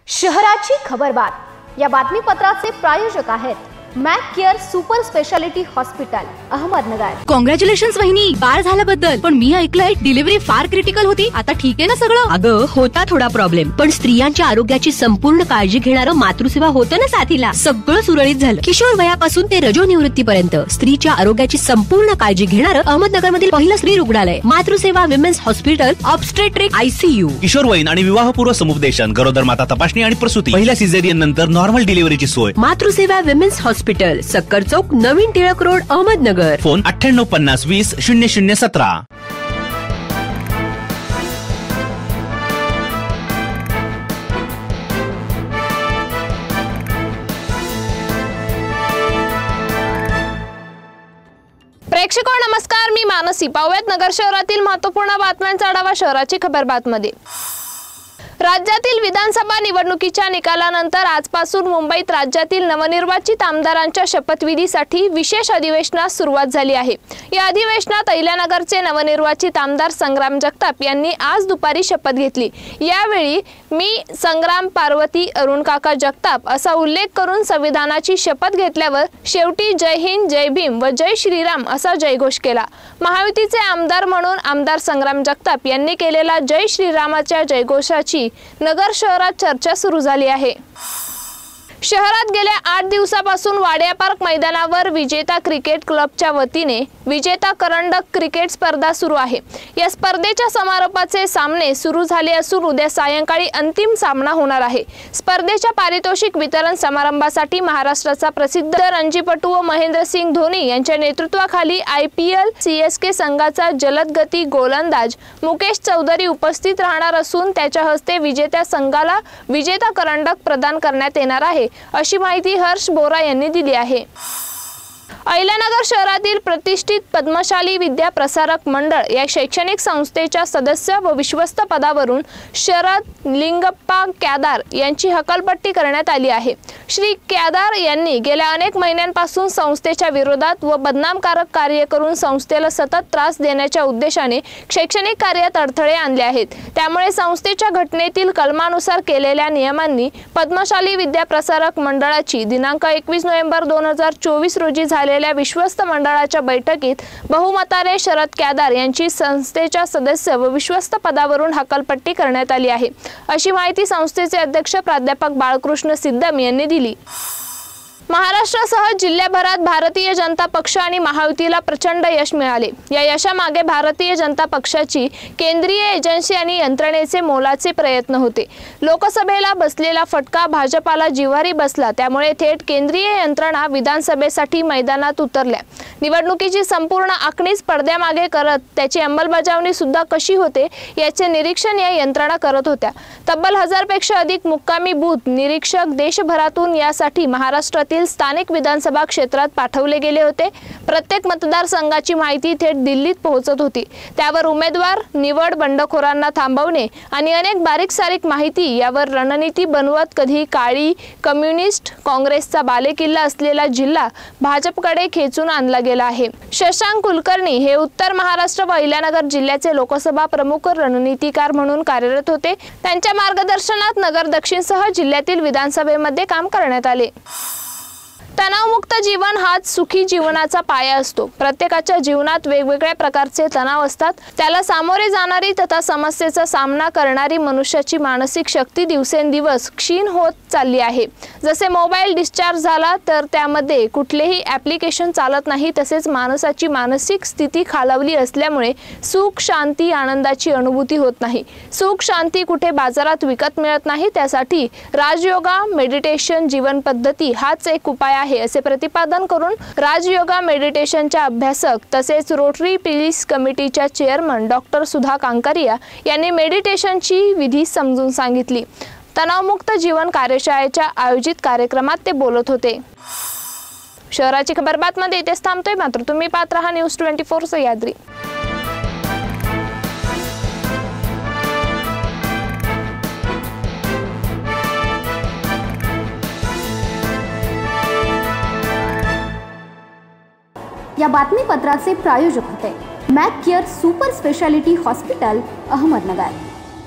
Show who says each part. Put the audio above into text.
Speaker 1: शहराची खबरबात या बातमीपत्राचे प्रायोजक आहेत Mac care super speciality hospital Ahmednagar.
Speaker 2: Congratulations वहिनी, बाळ झाल्याबद्दल। पण मी ऐकलंय डिलिव्हरी फार क्रिटिकल होती। आता ठीक आहे ना सगळं?
Speaker 3: अगं होता थोडा प्रॉब्लेम, पण स्त्रियांच्या आरोग्याची संपूर्ण काळजी घेणारं मातृसेवा होतं ना साथीला। सगळं सुरळीत झालं। किशोर वयापासून ते रजोनिवृत्तीपर्यंत स्त्रीच्या आरोग्याची संपूर्ण काळजी घेणारं अहमदनगर मधील पहिलं स्त्री रुग्णालय Matruseva women's hospital obstetric ICU।
Speaker 4: किशोरवयीन आणि विवाहपूर्व समुपदेशन, गरोदर माता तपासणी आणि प्रसूती, पहिल्या सिझेरियन नंतर नॉर्मल डिलिव्हरीची सोय।
Speaker 3: मातृसेवा विमेन्स हॉस्पिटल, सक्कर चौक, नवीन टिळक रोड, अहमदनगर।
Speaker 4: फोन 9850 20 0017।
Speaker 5: प्रेक्षको नमस्कार, मी मानसी। पाहूयात नगर शहरातील महत्त्वपूर्ण बातम्यांचा आढावा शहराची खबरबातमध्ये। राज्यातील विधानसभा निवडणुकीच्या निकालानंतर आजपासून मुंबईत राज्यातील नवनिर्वाचित आमदारांच्या शपथविधीसाठी विशेष अधिवेशनास सुरुवात झाली आहे। या अधिवेशनात अहिल्यानगरचे नवनिर्वाचित आमदार संग्राम जगताप यांनी आज दुपारी शपथ घेतली। यावेळी मी संग्राम पार्वती अरुण काका जगताप असा उल्लेख करून संविधानाची शपथ घेतल्यावर शेवटी जय हिंद, जय भीम व जय श्रीराम असा जयघोष केला। महायुतीचे आमदार म्हणून आमदार संग्राम जगताप यांनी केलेला जय श्रीरामाच्या जयघोषाची नगर शहरात चर्चा सुरू झाली आहे। शहरात गेल्या 8 दिवसापासून वाडिया पार्क मैदानावर विजेता क्रिकेट क्लबच्या वतीने विजेता करंडक क्रिकेट स्पर्धा सुरू आहे। या स्पर्धेच्या समारोपाचे सामने सुरू झाले असून उद्या सायंकाळी अंतिम सामना होणार आहे। स्पर्धेच्या पारितोषिक वितरण समारंभासाठी महाराष्ट्राचा प्रसिद्ध रणजीपटू व महेंद्रसिंग धोनी यांच्या नेतृत्वाखाली IPL CSK संघाचा जलदगती गोलंदाज मुकेश चौधरी उपस्थित राहणार असून त्याच्या हस्ते विजेत्या संघाला विजेता करंडक प्रदान करण्यात येणार आहे, अशी माहिती हर्ष बोरा यांनी दिली आहे। अहिल्यानगर शहरातील प्रतिष्ठित पद्मशाली विद्या प्रसारक मंडळ या शैक्षणिक संस्थेच्या सदस्य व विश्वस्त पदावरून शरद लिंगप्पा क्यादार यांची हकालपट्टी करण्यात आली आहे। श्री क्यादार यांनी गेल्या अनेक महिन्यांपासून संस्थेच्या विरोधात व बदनामकारक कार्य करून संस्थेला सतत त्रास देण्याच्या उद्देशाने शैक्षणिक कार्यात अडथळे आणले आहेत। त्यामुळे संस्थेच्या घटनेतील कलमानुसार केलेल्या नियमांनी पद्मशाली विद्या प्रसारक मंडळाची दिनांक 21 नोव्हेंबर 2024 रोजी झालेल्या विश्वस्त मंडळाच्या बैठकीत बहुमताने शरद क्यादार यांची संस्थेच्या सदस्य व विश्वस्त पदावरून हकालपट्टी करण्यात आली आहे, अशी माहिती संस्थेचे अध्यक्ष प्राध्यापक बाळकृष्ण सिद्धम यांनी दिली। महाराष्ट्रासह जिल्ह्याभरात भारतीय जनता पक्ष आणि महायुतीला प्रचंड यश मिळाले। या यशामागे भारतीय जनता पक्षाची केंद्रीय एजन्सी आणि यंत्रणेचे मोलाचे प्रयत्न होते। लोकसभेला बसलेला फटका भाजपाला जिव्हारी बसला, त्यामुळे थेट केंद्रीय यंत्रणा विधानसभेसाठी मैदानात उतरल्या। निवडणुकीची संपूर्ण आखणीच पडद्यामागे करत त्याची अंमलबजावणी सुद्धा कशी होते याचे निरीक्षण या यंत्रणा करत होत्या। तब्बल 1000 पेक्षा अधिक मुक्कामी बूथ निरीक्षक देशभरातून यासाठी महाराष्ट्रातील स्थानिक विधानसभा क्षेत्रात पाठवले गेले होते। प्रत्येक मतदारसंघाची माहिती थेट दिल्लीत पोहोचत होती। त्यावर उमेदवार निवड, बंडखोरांना थांबवणे आणि अनेक बारीक-सारीक माहिती यावर रणनीती बनवत कधी काळी कम्युनिस्ट काँग्रेसचा बालेकिल्ला असलेला जिल्हा भाजपकडे खेचून आणला गेला आहे। शशांक कुलकर्णी हे उत्तर महाराष्ट्र व अहिल्यानगर जिल्ह्याचे लोकसभा प्रमुख रणनीतिकार म्हणून कार्यरत होते। त्यांच्या मार्गदर्शनात नगर दक्षिणसह जिल्ह्यातील विधानसभेमध्ये काम करण्यात आले। तणावमुक्त जीवन हाच सुखी जीवनाचा पाया असतो। प्रत्येकाच्या जीवनात वेगवेगळ्या प्रकारचे तणाव असतात। त्याला सामोरे जाणारी तथा समस्येचा सामना करणारी मनुष्याची मानसिक शक्ती दिवसेंदिवस क्षीण होत चालली आहे। जसे मोबाईल डिस्चार्ज झाला तर त्यामध्ये कुठलेही ॲप्लिकेशन चालत नाही, तसेच माणसाची मानसिक स्थिती खालावली असल्यामुळे सुख, शांती, आनंदाची अनुभूती होत नाही। सुख, शांती कुठे बाजारात विकत मिळत नाही। त्यासाठी राजयोगा, मेडिटेशन, जीवन पद्धती हाच एक उपाय आहे, असे प्रतिपादन करून राजयोगा मेडिटेशनच्या अभ्यासक तसेच रोटरी पीस कमिटीच्या चेअरमन डॉक्टर सुधा कांकरिया यांनी मेडिटेशनची विधी समजून सांगितली। तणावमुक्त जीवन कार्यशाळेच्या आयोजित कार्यक्रमात ते बोलत होते। शहराची खबरबातमध्ये इथेच थांबतोय, मात्र तुम्ही पाहत रहा न्यूज 24 सह्याद्री।
Speaker 1: या बातमीपत्राचे प्रायोजक होते Mac care super speciality hospital Ahmednagar.